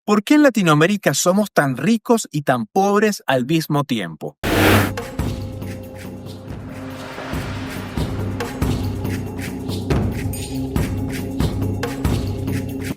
¿Por qué en Latinoamérica somos tan ricos y tan pobres al mismo tiempo?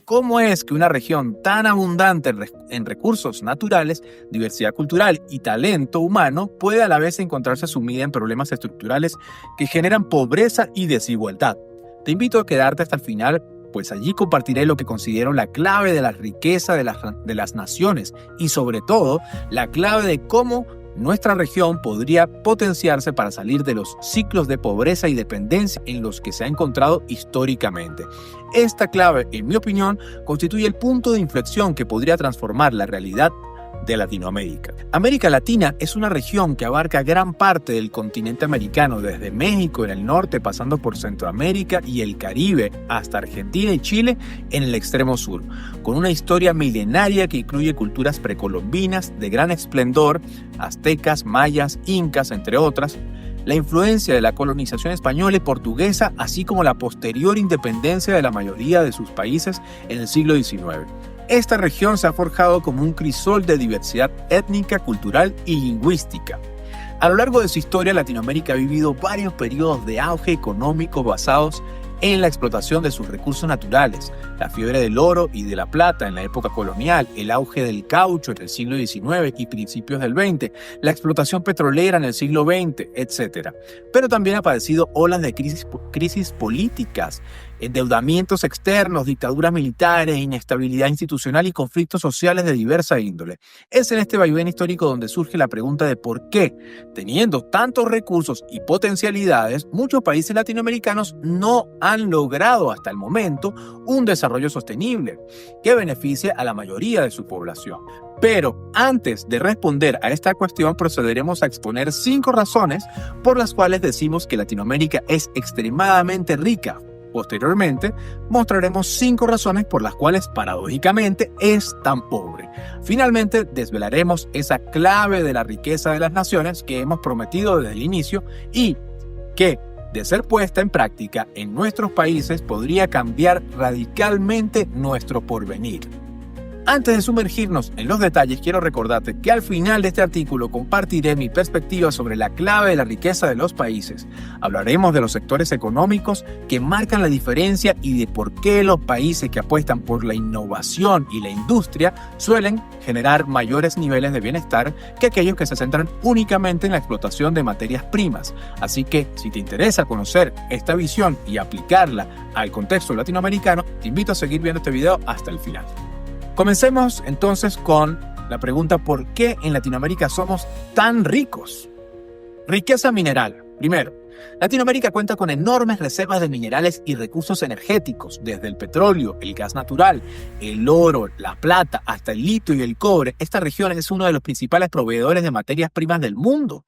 ¿Cómo es que una región tan abundante en recursos naturales, diversidad cultural y talento humano puede a la vez encontrarse sumida en problemas estructurales que generan pobreza y desigualdad? Te invito a quedarte hasta el final, pues allí compartiré lo que considero la clave de la riqueza de las naciones y sobre todo la clave de cómo nuestra región podría potenciarse para salir de los ciclos de pobreza y dependencia en los que se ha encontrado históricamente. Esta clave, en mi opinión, constituye el punto de inflexión que podría transformar la realidad de Latinoamérica. América Latina es una región que abarca gran parte del continente americano, desde México en el norte, pasando por Centroamérica y el Caribe, hasta Argentina y Chile en el extremo sur, con una historia milenaria que incluye culturas precolombinas de gran esplendor, aztecas, mayas, incas, entre otras, la influencia de la colonización española y portuguesa, así como la posterior independencia de la mayoría de sus países en el siglo XIX. Esta región se ha forjado como un crisol de diversidad étnica, cultural y lingüística. A lo largo de su historia, Latinoamérica ha vivido varios periodos de auge económico basados en la explotación de sus recursos naturales, la fiebre del oro y de la plata en la época colonial, el auge del caucho en el siglo XIX y principios del XX, la explotación petrolera en el siglo XX, etc. Pero también ha padecido olas de crisis políticas, endeudamientos externos, dictaduras militares, inestabilidad institucional y conflictos sociales de diversa índole. Es en este vaivén histórico donde surge la pregunta de por qué, teniendo tantos recursos y potencialidades, muchos países latinoamericanos no han logrado hasta el momento un desarrollo sostenible que beneficie a la mayoría de su población. Pero antes de responder a esta cuestión, procederemos a exponer 5 razones por las cuales decimos que Latinoamérica es extremadamente rica. Posteriormente, mostraremos 5 razones por las cuales, paradójicamente, es tan pobre. Finalmente, desvelaremos esa clave de la riqueza de las naciones que hemos prometido desde el inicio y que, de ser puesta en práctica en nuestros países, podría cambiar radicalmente nuestro porvenir. Antes de sumergirnos en los detalles, quiero recordarte que al final de este artículo compartiré mi perspectiva sobre la clave de la riqueza de los países. Hablaremos de los sectores económicos que marcan la diferencia y de por qué los países que apuestan por la innovación y la industria suelen generar mayores niveles de bienestar que aquellos que se centran únicamente en la explotación de materias primas. Así que, si te interesa conocer esta visión y aplicarla al contexto latinoamericano, te invito a seguir viendo este video hasta el final. Comencemos entonces con la pregunta ¿por qué en Latinoamérica somos tan ricos? Riqueza mineral. Primero, Latinoamérica cuenta con enormes reservas de minerales y recursos energéticos, desde el petróleo, el gas natural, el oro, la plata, hasta el litio y el cobre. Esta región es uno de los principales proveedores de materias primas del mundo.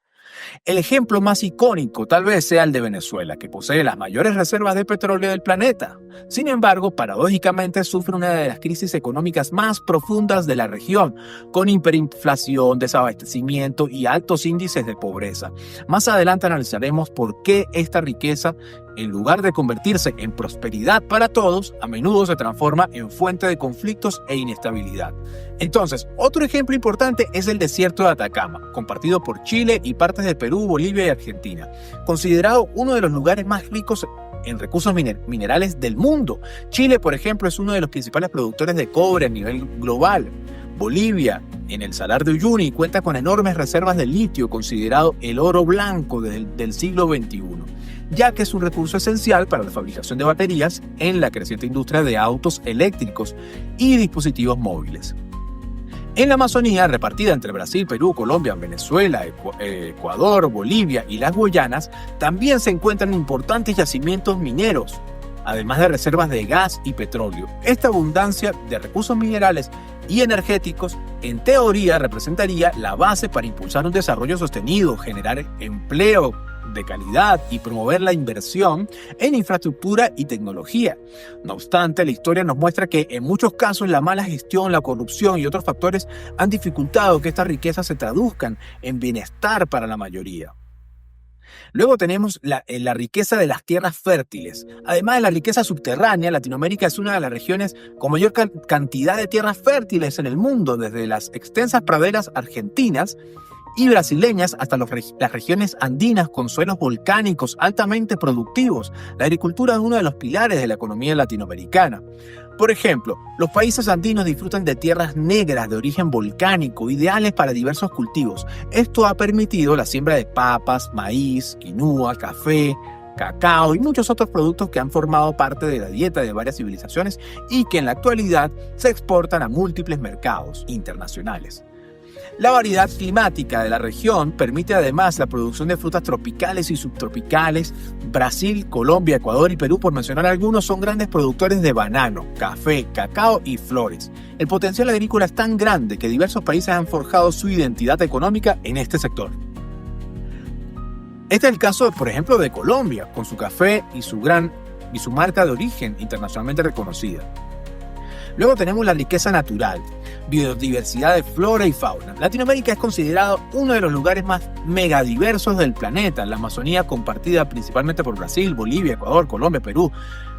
El ejemplo más icónico tal vez sea el de Venezuela, que posee las mayores reservas de petróleo del planeta. Sin embargo, paradójicamente sufre una de las crisis económicas más profundas de la región, con hiperinflación, desabastecimiento y altos índices de pobreza. Más adelante analizaremos por qué esta riqueza, en lugar de convertirse en prosperidad para todos, a menudo se transforma en fuente de conflictos e inestabilidad. Entonces, otro ejemplo importante es el desierto de Atacama, compartido por Chile y partes de Perú, Bolivia y Argentina, considerado uno de los lugares más ricos en recursos minerales del mundo. Chile, por ejemplo, es uno de los principales productores de cobre a nivel global. Bolivia, en el Salar de Uyuni, cuenta con enormes reservas de litio, considerado el oro blanco del siglo XXI, ya que es un recurso esencial para la fabricación de baterías en la creciente industria de autos eléctricos y dispositivos móviles. En la Amazonía, repartida entre Brasil, Perú, Colombia, Venezuela, Ecuador, Bolivia y las Guayanas, también se encuentran importantes yacimientos mineros, además de reservas de gas y petróleo. Esta abundancia de recursos minerales y energéticos, en teoría, representaría la base para impulsar un desarrollo sostenido, generar empleo de calidad y promover la inversión en infraestructura y tecnología. No obstante, la historia nos muestra que en muchos casos la mala gestión, la corrupción y otros factores han dificultado que estas riquezas se traduzcan en bienestar para la mayoría. Luego tenemos la riqueza de las tierras fértiles. Además de la riqueza subterránea, Latinoamérica es una de las regiones con mayor cantidad de tierras fértiles en el mundo, desde las extensas praderas argentinas y brasileñas hasta las regiones andinas con suelos volcánicos altamente productivos. La agricultura es uno de los pilares de la economía latinoamericana. Por ejemplo, los países andinos disfrutan de tierras negras de origen volcánico, ideales para diversos cultivos. Esto ha permitido la siembra de papas, maíz, quinua, café, cacao y muchos otros productos que han formado parte de la dieta de varias civilizaciones y que en la actualidad se exportan a múltiples mercados internacionales. La variedad climática de la región permite además la producción de frutas tropicales y subtropicales. Brasil, Colombia, Ecuador y Perú, por mencionar algunos, son grandes productores de banano, café, cacao y flores. El potencial agrícola es tan grande que diversos países han forjado su identidad económica en este sector. Este es el caso, por ejemplo, de Colombia, con su café y su marca de origen internacionalmente reconocida. Luego tenemos la riqueza natural, biodiversidad de flora y fauna. Latinoamérica es considerado uno de los lugares más megadiversos del planeta. La Amazonía, compartida principalmente por Brasil, Bolivia, Ecuador, Colombia, Perú,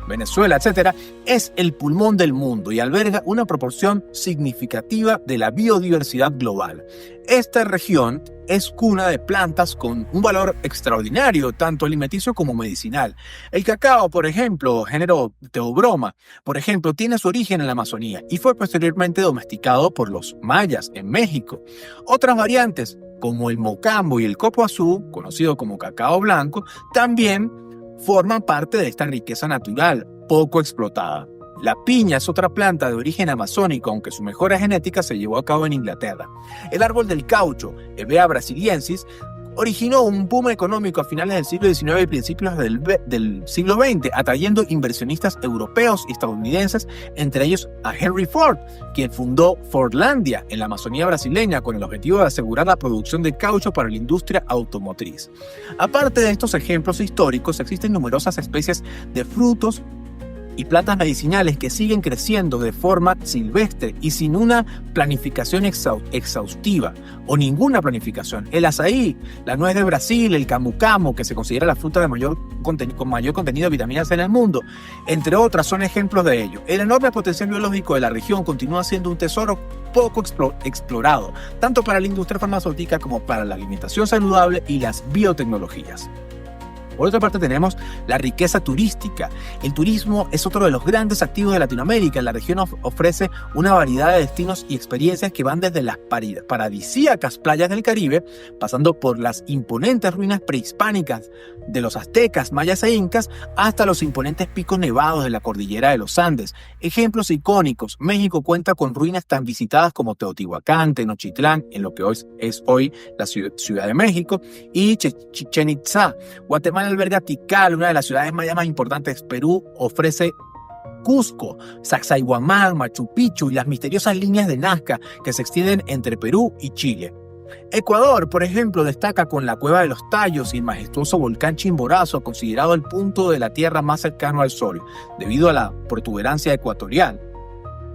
Venezuela, etc., es el pulmón del mundo y alberga una proporción significativa de la biodiversidad global. Esta región es cuna de plantas con un valor extraordinario, tanto alimenticio como medicinal. El cacao, por ejemplo, género Theobroma, por ejemplo, tiene su origen en la Amazonía y fue posteriormente domesticado por los mayas en México. Otras variantes, como el mocambo y el copoazú, conocido como cacao blanco, también forman parte de esta riqueza natural poco explotada. La piña es otra planta de origen amazónico, aunque su mejora genética se llevó a cabo en Inglaterra. El árbol del caucho, Hevea brasiliensis, originó un boom económico a finales del siglo XIX y principios del siglo XX, atrayendo inversionistas europeos y estadounidenses, entre ellos a Henry Ford, quien fundó Fordlandia en la Amazonía brasileña con el objetivo de asegurar la producción de caucho para la industria automotriz. Aparte de estos ejemplos históricos, existen numerosas especies de frutos y plantas medicinales que siguen creciendo de forma silvestre y sin una planificación exhaustiva o ninguna planificación. El azaí, la nuez de Brasil, el camu camu, que se considera la fruta con mayor contenido de vitaminas en el mundo, entre otras, son ejemplos de ello. El enorme potencial biológico de la región continúa siendo un tesoro poco explorado, tanto para la industria farmacéutica como para la alimentación saludable y las biotecnologías. Por otra parte, tenemos la riqueza turística. El turismo es otro de los grandes activos de Latinoamérica. La región ofrece una variedad de destinos y experiencias que van desde las paradisíacas playas del Caribe, pasando por las imponentes ruinas prehispánicas de los aztecas, mayas e incas, hasta los imponentes picos nevados de la cordillera de los Andes. Ejemplos icónicos: México cuenta con ruinas tan visitadas como Teotihuacán, Tenochtitlán, en lo que es hoy la Ciudad de México, y Chichén Itzá. Guatemala alberga Tikal, una de las ciudades mayas más importantes. Perú ofrece Cusco, Sacsayhuamán, Machu Picchu y las misteriosas líneas de Nazca que se extienden entre Perú y Chile. Ecuador, por ejemplo, destaca con la Cueva de los Tallos y el majestuoso volcán Chimborazo, considerado el punto de la Tierra más cercano al Sol, debido a la protuberancia ecuatorial.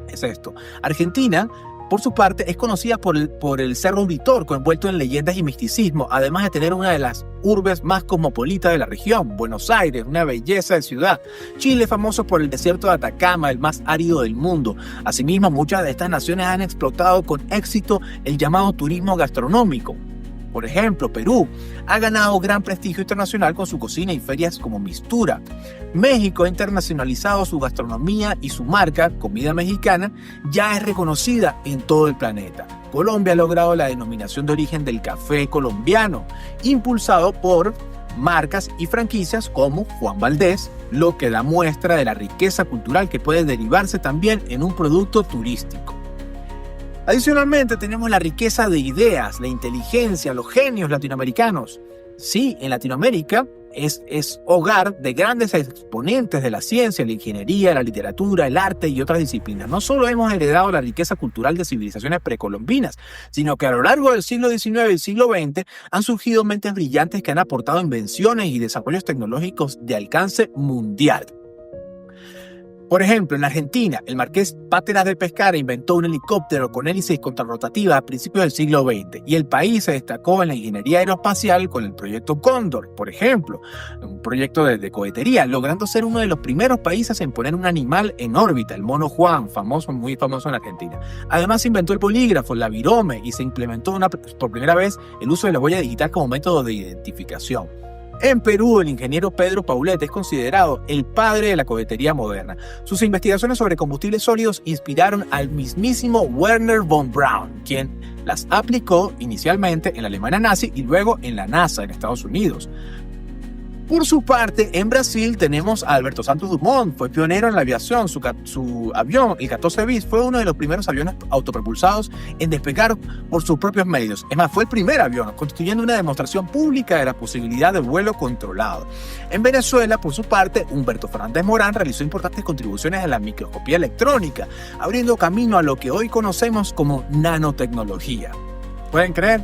Es esto. Argentina, por su parte, es conocida por el Cerro Uritorco, envuelto en leyendas y misticismo, además de tener una de las urbes más cosmopolitas de la región, Buenos Aires, una belleza de ciudad. Chile es famoso por el desierto de Atacama, el más árido del mundo. Asimismo, muchas de estas naciones han explotado con éxito el llamado turismo gastronómico. Por ejemplo, Perú ha ganado gran prestigio internacional con su cocina y ferias como Mistura. México ha internacionalizado su gastronomía y su marca, comida mexicana, ya es reconocida en todo el planeta. Colombia ha logrado la denominación de origen del café colombiano, impulsado por marcas y franquicias como Juan Valdez, lo que da muestra de la riqueza cultural que puede derivarse también en un producto turístico. Adicionalmente, tenemos la riqueza de ideas, la inteligencia, los genios latinoamericanos. Sí, en Latinoamérica es hogar de grandes exponentes de la ciencia, la ingeniería, la literatura, el arte y otras disciplinas. No solo hemos heredado la riqueza cultural de civilizaciones precolombinas, sino que a lo largo del siglo XIX y siglo XX han surgido mentes brillantes que han aportado invenciones y desarrollos tecnológicos de alcance mundial. Por ejemplo, en Argentina, el marqués Páteras del Pescara inventó un helicóptero con hélices contrarrotativas a principios del siglo XX y el país se destacó en la ingeniería aeroespacial con el proyecto Cóndor, por ejemplo, un proyecto de cohetería, logrando ser uno de los primeros países en poner un animal en órbita, el mono Juan, muy famoso en Argentina. Además, se inventó el bolígrafo, la virome, y se implementó por primera vez el uso de la huella digital como método de identificación. En Perú, el ingeniero Pedro Paulet es considerado el padre de la cohetería moderna. Sus investigaciones sobre combustibles sólidos inspiraron al mismísimo Wernher von Braun, quien las aplicó inicialmente en la Alemania nazi y luego en la NASA en Estados Unidos. Por su parte, en Brasil tenemos a Alberto Santos Dumont, fue pionero en la aviación. Su avión, el 14 bis, fue uno de los primeros aviones autopropulsados en despegar por sus propios medios. Es más, fue el primer avión, constituyendo una demostración pública de la posibilidad de vuelo controlado. En Venezuela, por su parte, Humberto Fernández Morán realizó importantes contribuciones a la microscopía electrónica, abriendo camino a lo que hoy conocemos como nanotecnología. ¿Pueden creer?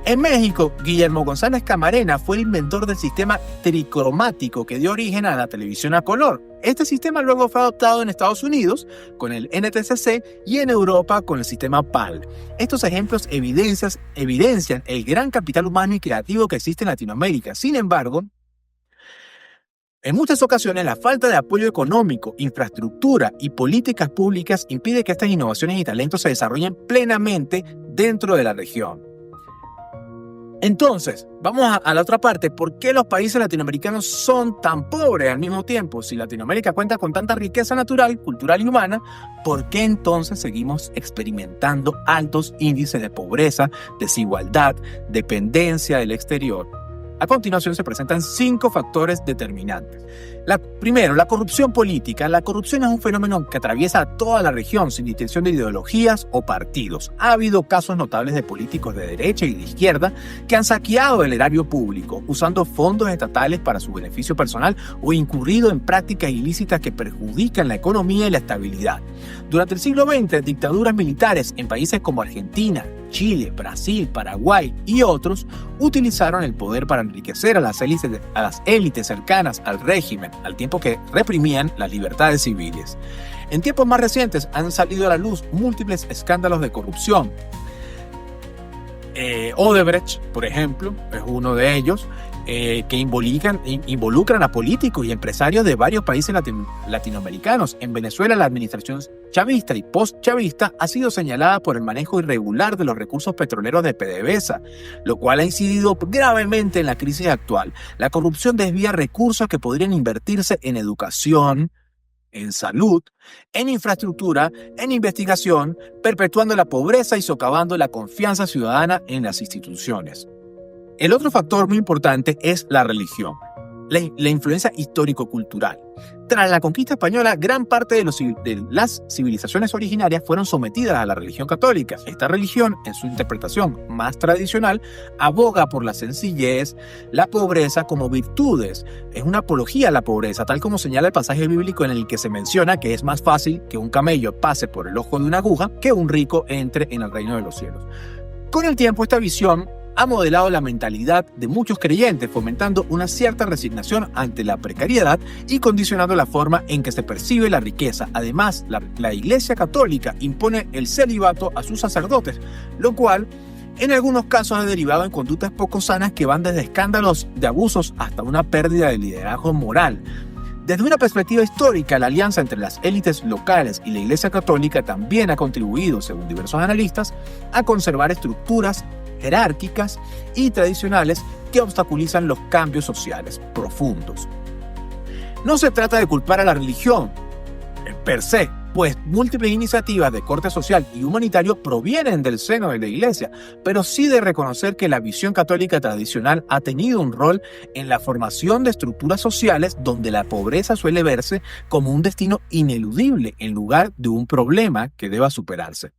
En México, Guillermo González Camarena fue el inventor del sistema tricromático que dio origen a la televisión a color. Este sistema luego fue adoptado en Estados Unidos con el NTSC y en Europa con el sistema PAL. Estos ejemplos evidencian el gran capital humano y creativo que existe en Latinoamérica. Sin embargo, en muchas ocasiones, la falta de apoyo económico, infraestructura y políticas públicas impide que estas innovaciones y talentos se desarrollen plenamente dentro de la región. Entonces, vamos a la otra parte. ¿Por qué los países latinoamericanos son tan pobres al mismo tiempo? Si Latinoamérica cuenta con tanta riqueza natural, cultural y humana, ¿por qué entonces seguimos experimentando altos índices de pobreza, desigualdad, dependencia del exterior? A continuación se presentan 5 factores determinantes. Primero, la corrupción política. La corrupción es un fenómeno que atraviesa a toda la región sin distinción de ideologías o partidos. Ha habido casos notables de políticos de derecha y de izquierda que han saqueado el erario público usando fondos estatales para su beneficio personal o incurrido en prácticas ilícitas que perjudican la economía y la estabilidad. Durante el siglo XX, dictaduras militares en países como Argentina, Chile, Brasil, Paraguay y otros utilizaron el poder para enriquecer a las élites cercanas al régimen, al tiempo que reprimían las libertades civiles. En tiempos más recientes han salido a la luz múltiples escándalos de corrupción. Odebrecht, por ejemplo, es uno de ellos, que involucran a políticos y empresarios de varios países latinoamericanos. En Venezuela, la administración chavista y post-chavista ha sido señalada por el manejo irregular de los recursos petroleros de PDVSA, lo cual ha incidido gravemente en la crisis actual. La corrupción desvía recursos que podrían invertirse en educación, en salud, en infraestructura, en investigación, perpetuando la pobreza y socavando la confianza ciudadana en las instituciones. El otro factor muy importante es la religión, la influencia histórico-cultural. Tras la conquista española, gran parte de las civilizaciones originarias fueron sometidas a la religión católica. Esta religión, en su interpretación más tradicional, aboga por la sencillez, la pobreza como virtudes. Es una apología a la pobreza, tal como señala el pasaje bíblico en el que se menciona que es más fácil que un camello pase por el ojo de una aguja que un rico entre en el reino de los cielos. Con el tiempo, esta visión ha modelado la mentalidad de muchos creyentes, fomentando una cierta resignación ante la precariedad y condicionando la forma en que se percibe la riqueza. Además, la Iglesia Católica impone el celibato a sus sacerdotes, lo cual en algunos casos ha derivado en conductas poco sanas que van desde escándalos de abusos hasta una pérdida de liderazgo moral. Desde una perspectiva histórica, la alianza entre las élites locales y la Iglesia Católica también ha contribuido, según diversos analistas, a conservar estructuras jerárquicas y tradicionales que obstaculizan los cambios sociales profundos. No se trata de culpar a la religión per se, pues múltiples iniciativas de corte social y humanitario provienen del seno de la Iglesia, pero sí de reconocer que la visión católica tradicional ha tenido un rol en la formación de estructuras sociales donde la pobreza suele verse como un destino ineludible en lugar de un problema que deba superarse.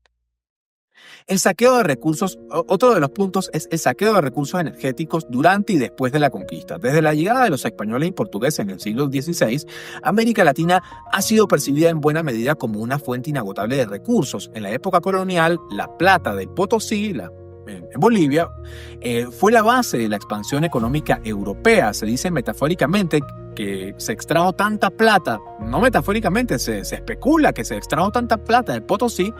El saqueo de recursos, otro de los puntos es el saqueo de recursos energéticos durante y después de la conquista. Desde la llegada de los españoles y portugueses en el siglo XVI, América Latina ha sido percibida en buena medida como una fuente inagotable de recursos. En la época colonial, la plata del Potosí, en Bolivia, fue la base de la expansión económica europea. Se dice metafóricamente que se extrajo tanta plata, no metafóricamente, se especula que se extrajo tanta plata del Potosí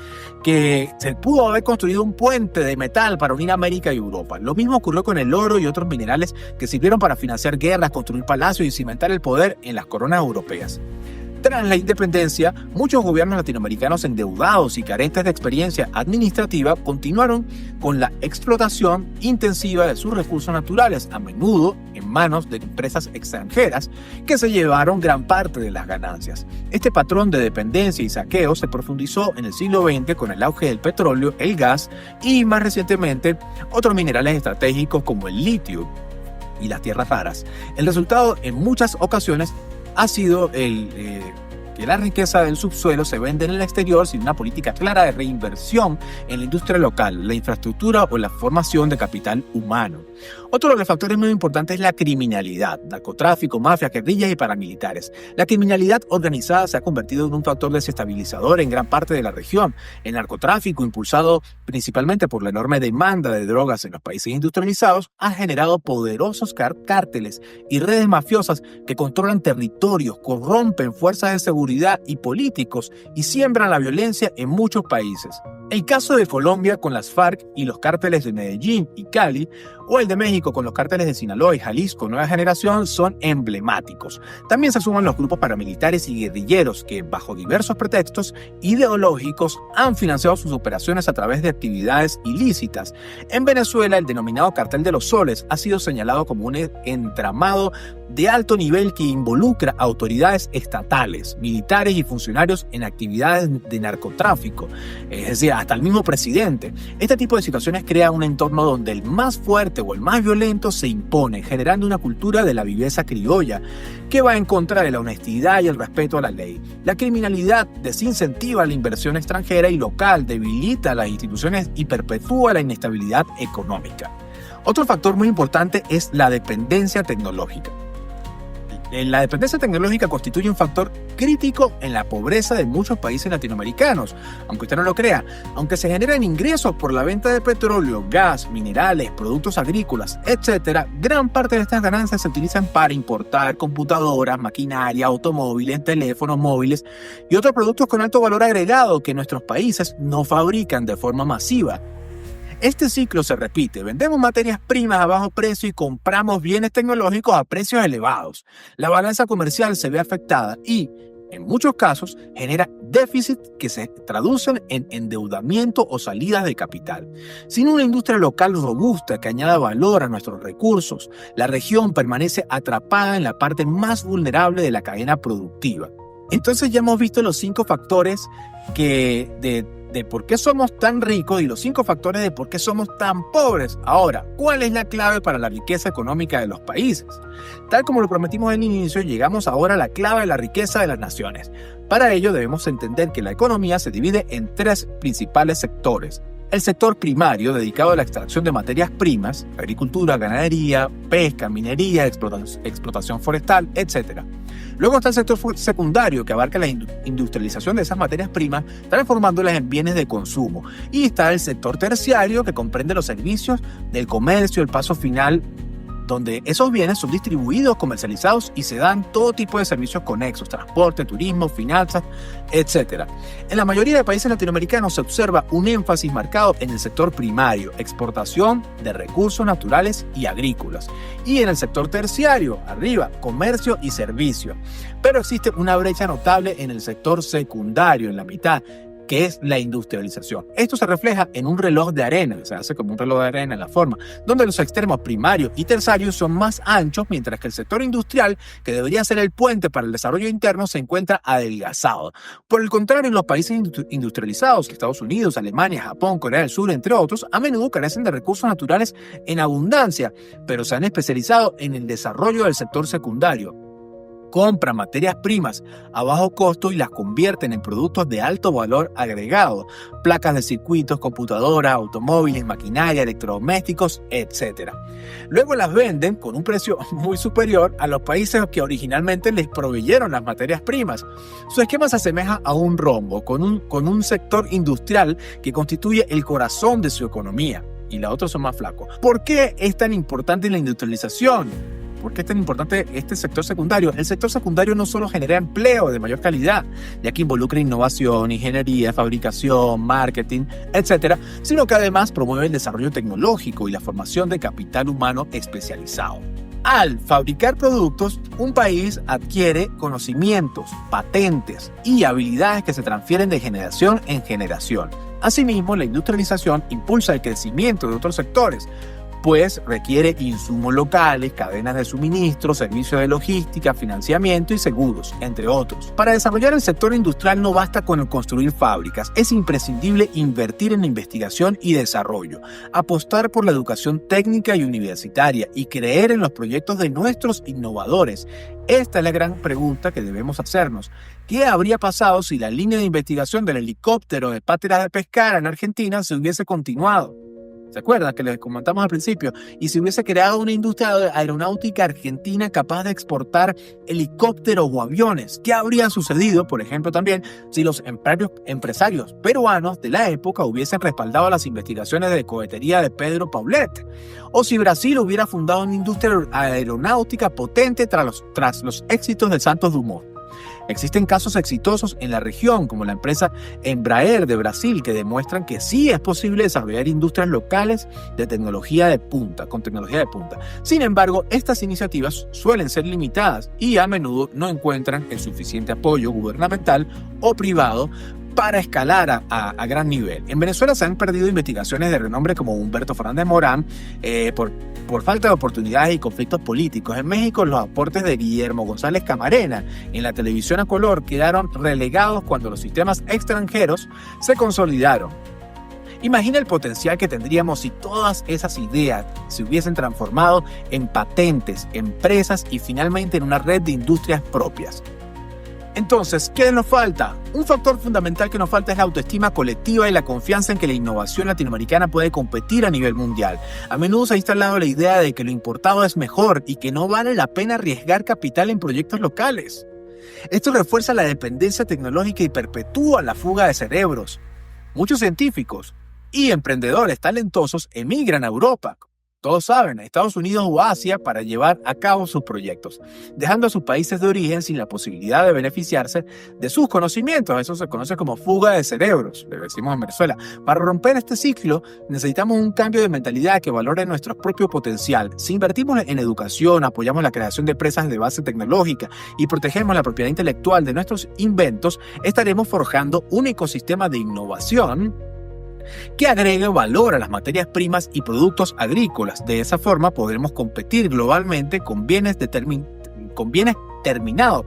que se pudo haber construido un puente de metal para unir América y Europa. Lo mismo ocurrió con el oro y otros minerales que sirvieron para financiar guerras, construir palacios y cimentar el poder en las coronas europeas. Tras la independencia, muchos gobiernos latinoamericanos endeudados y carentes de experiencia administrativa continuaron con la explotación intensiva de sus recursos naturales, a menudo en manos de empresas extranjeras que se llevaron gran parte de las ganancias. Este patrón de dependencia y saqueo se profundizó en el siglo XX con el auge del petróleo, el gas y, más recientemente, otros minerales estratégicos como el litio y las tierras raras. El resultado, en muchas ocasiones, ha sido que la riqueza del subsuelo se vende en el exterior sin una política clara de reinversión en la industria local, la infraestructura o la formación de capital humano. Otro de los factores muy importantes es la criminalidad, narcotráfico, mafias, guerrillas y paramilitares. La criminalidad organizada se ha convertido en un factor desestabilizador en gran parte de la región. El narcotráfico, impulsado principalmente por la enorme demanda de drogas en los países industrializados, ha generado poderosos cárteles y redes mafiosas que controlan territorios, corrompen fuerzas de seguridad y políticos y siembran la violencia en muchos países. El caso de Colombia con las FARC y los cárteles de Medellín y Cali, o el de México con los cárteles de Sinaloa y Jalisco Nueva Generación, son emblemáticos. También se suman los grupos paramilitares y guerrilleros que, bajo diversos pretextos ideológicos, han financiado sus operaciones a través de actividades ilícitas. En Venezuela, el denominado Cartel de los Soles ha sido señalado como un entramado de alto nivel que involucra a autoridades estatales, militares y funcionarios en actividades de narcotráfico, es decir, hasta el mismo presidente. Este tipo de situaciones crea un entorno donde el más fuerte o el más violento se impone, generando una cultura de la viveza criolla que va en contra de la honestidad y el respeto a la ley. La criminalidad desincentiva la inversión extranjera y local, debilita las instituciones y perpetúa la inestabilidad económica. Otro factor muy importante es la dependencia tecnológica. La dependencia tecnológica constituye un factor crítico en la pobreza de muchos países latinoamericanos, aunque usted no lo crea. Aunque se generan ingresos por la venta de petróleo, gas, minerales, productos agrícolas, etc., gran parte de estas ganancias se utilizan para importar computadoras, maquinaria, automóviles, teléfonos móviles y otros productos con alto valor agregado que nuestros países no fabrican de forma masiva. Este ciclo se repite, vendemos materias primas a bajo precio y compramos bienes tecnológicos a precios elevados. La balanza comercial se ve afectada y, en muchos casos, genera déficit que se traducen en endeudamiento o salidas de capital. Sin una industria local robusta que añada valor a nuestros recursos, la región permanece atrapada en la parte más vulnerable de la cadena productiva. Entonces ya hemos visto los 5 factores de por qué somos tan ricos y los 5 factores de por qué somos tan pobres. Ahora, ¿cuál es la clave para la riqueza económica de los países? Tal como lo prometimos al inicio, llegamos ahora a la clave de la riqueza de las naciones. Para ello debemos entender que la economía se divide en 3 principales sectores. El sector primario, dedicado a la extracción de materias primas, agricultura, ganadería, pesca, minería, explotación forestal, etc. Luego está el sector secundario, que abarca la industrialización de esas materias primas, transformándolas en bienes de consumo. Y está el sector terciario, que comprende los servicios del comercio, el paso final, donde esos bienes son distribuidos, comercializados y se dan todo tipo de servicios conexos, transporte, turismo, finanzas, etc. En la mayoría de países latinoamericanos se observa un énfasis marcado en el sector primario, exportación de recursos naturales y agrícolas, y en el sector terciario, arriba, comercio y servicio. Pero existe una brecha notable en el sector secundario, en la mitad, que es la industrialización. Esto se refleja en un reloj de arena, se hace como un reloj de arena en la forma, donde los extremos primarios y terciarios son más anchos, mientras que el sector industrial, que debería ser el puente para el desarrollo interno, se encuentra adelgazado. Por el contrario, en los países industrializados, Estados Unidos, Alemania, Japón, Corea del Sur, entre otros, a menudo carecen de recursos naturales en abundancia, pero se han especializado en el desarrollo del sector secundario. Compran materias primas a bajo costo y las convierten en productos de alto valor agregado, placas de circuitos, computadoras, automóviles, maquinaria, electrodomésticos, etc. Luego las venden con un precio muy superior a los países que originalmente les proveyeron las materias primas. Su esquema se asemeja a un rombo, con un sector industrial que constituye el corazón de su economía, y los otros son más flacos. ¿Por qué es tan importante la industrialización? ¿Por qué es tan importante este sector secundario? El sector secundario no solo genera empleo de mayor calidad, ya que involucra innovación, ingeniería, fabricación, marketing, etcétera, sino que además promueve el desarrollo tecnológico y la formación de capital humano especializado. Al fabricar productos, un país adquiere conocimientos, patentes y habilidades que se transfieren de generación en generación. Asimismo, la industrialización impulsa el crecimiento de otros sectores, pues requiere insumos locales, cadenas de suministro, servicios de logística, financiamiento y seguros, entre otros. Para desarrollar el sector industrial no basta con construir fábricas, es imprescindible invertir en investigación y desarrollo, apostar por la educación técnica y universitaria y creer en los proyectos de nuestros innovadores. Esta es la gran pregunta que debemos hacernos. ¿Qué habría pasado si la línea de investigación del helicóptero de Páteras de Pescara en Argentina se hubiese continuado? ¿Se acuerdan que les comentamos al principio? Y si hubiese creado una industria aeronáutica argentina capaz de exportar helicópteros o aviones, ¿qué habría sucedido, por ejemplo, también si los empresarios peruanos de la época hubiesen respaldado las investigaciones de cohetería de Pedro Paulet? O si Brasil hubiera fundado una industria aeronáutica potente tras los éxitos de Santos Dumont. Existen casos exitosos en la región, como la empresa Embraer de Brasil, que demuestran que sí es posible desarrollar industrias locales de tecnología de punta, con tecnología de punta. Sin embargo, estas iniciativas suelen ser limitadas y a menudo no encuentran el suficiente apoyo gubernamental o privado para escalar a gran nivel. En Venezuela se han perdido investigaciones de renombre como Humberto Fernández Morán por falta de oportunidades y conflictos políticos. En México los aportes de Guillermo González Camarena en la televisión a color quedaron relegados cuando los sistemas extranjeros se consolidaron. Imagina el potencial que tendríamos si todas esas ideas se hubiesen transformado en patentes, empresas y finalmente en una red de industrias propias. Entonces, ¿qué nos falta? Un factor fundamental que nos falta es la autoestima colectiva y la confianza en que la innovación latinoamericana puede competir a nivel mundial. A menudo se ha instalado la idea de que lo importado es mejor y que no vale la pena arriesgar capital en proyectos locales. Esto refuerza la dependencia tecnológica y perpetúa la fuga de cerebros. Muchos científicos y emprendedores talentosos emigran a Europa. Todos saben, a Estados Unidos o Asia para llevar a cabo sus proyectos, dejando a sus países de origen sin la posibilidad de beneficiarse de sus conocimientos. Eso se conoce como fuga de cerebros, le decimos en Venezuela. Para romper este ciclo necesitamos un cambio de mentalidad que valore nuestro propio potencial. Si invertimos en educación, apoyamos la creación de empresas de base tecnológica y protegemos la propiedad intelectual de nuestros inventos, estaremos forjando un ecosistema de innovación que agregue valor a las materias primas y productos agrícolas. De esa forma podremos competir globalmente con bienes terminados,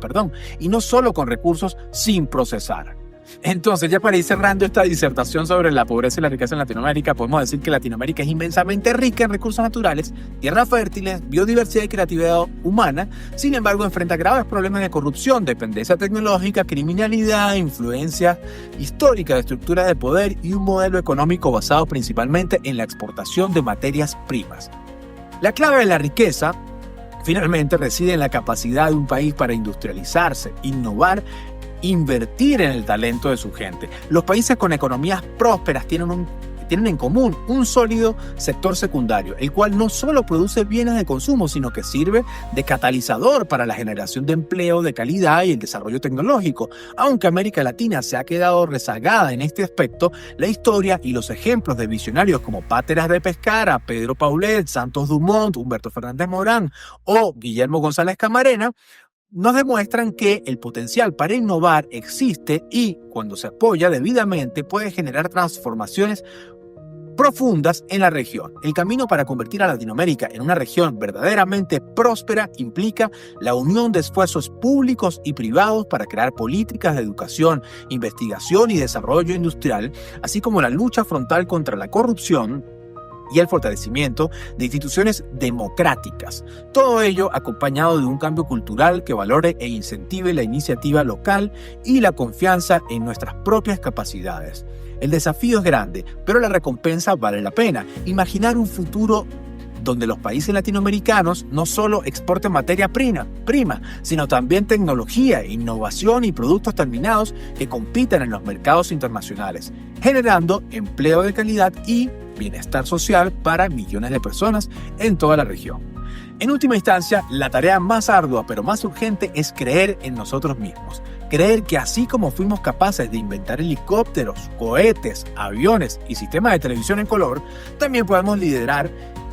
y no solo con recursos sin procesar. Entonces, ya para ir cerrando esta disertación sobre la pobreza y la riqueza en Latinoamérica, podemos decir que Latinoamérica es inmensamente rica en recursos naturales, tierras fértiles, biodiversidad y creatividad humana. Sin embargo, enfrenta graves problemas de corrupción, dependencia tecnológica, criminalidad, influencia histórica de estructuras de poder y un modelo económico basado principalmente en la exportación de materias primas. La clave de la riqueza finalmente reside en la capacidad de un país para industrializarse, innovar, invertir en el talento de su gente. Los países con economías prósperas tienen en común un sólido sector secundario, el cual no solo produce bienes de consumo, sino que sirve de catalizador para la generación de empleo de calidad y el desarrollo tecnológico. Aunque América Latina se ha quedado rezagada en este aspecto, la historia y los ejemplos de visionarios como Páteras de Pescara, Pedro Paulet, Santos Dumont, Humberto Fernández Morán o Guillermo González Camarena nos demuestran que el potencial para innovar existe y, cuando se apoya debidamente, puede generar transformaciones profundas en la región. El camino para convertir a Latinoamérica en una región verdaderamente próspera implica la unión de esfuerzos públicos y privados para crear políticas de educación, investigación y desarrollo industrial, así como la lucha frontal contra la corrupción y el fortalecimiento de instituciones democráticas. Todo ello acompañado de un cambio cultural que valore e incentive la iniciativa local y la confianza en nuestras propias capacidades. El desafío es grande, pero la recompensa vale la pena. Imaginar un futuro donde los países latinoamericanos no solo exporten materia prima, sino también tecnología, innovación y productos terminados que compitan en los mercados internacionales, generando empleo de calidad y bienestar social para millones de personas en toda la región. En última instancia, la tarea más ardua pero más urgente es creer en nosotros mismos. Creer que así como fuimos capaces de inventar helicópteros, cohetes, aviones y sistemas de televisión en color, también podemos liderar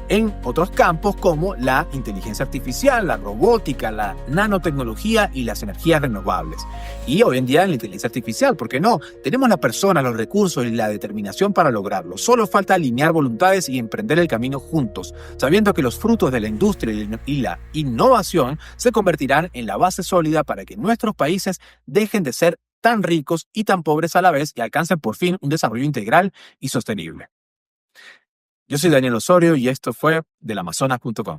en otros campos como la inteligencia artificial, la robótica, la nanotecnología y las energías renovables. Y hoy en día en la inteligencia artificial, ¿por qué no? Tenemos la persona, los recursos y la determinación para lograrlo. Solo falta alinear voluntades y emprender el camino juntos, sabiendo que los frutos de la industria y la innovación se convertirán en la base sólida para que nuestros países dejen de ser tan ricos y tan pobres a la vez y alcancen por fin un desarrollo integral y sostenible. Yo soy Daniel Osorio y esto fue delamazonas.com.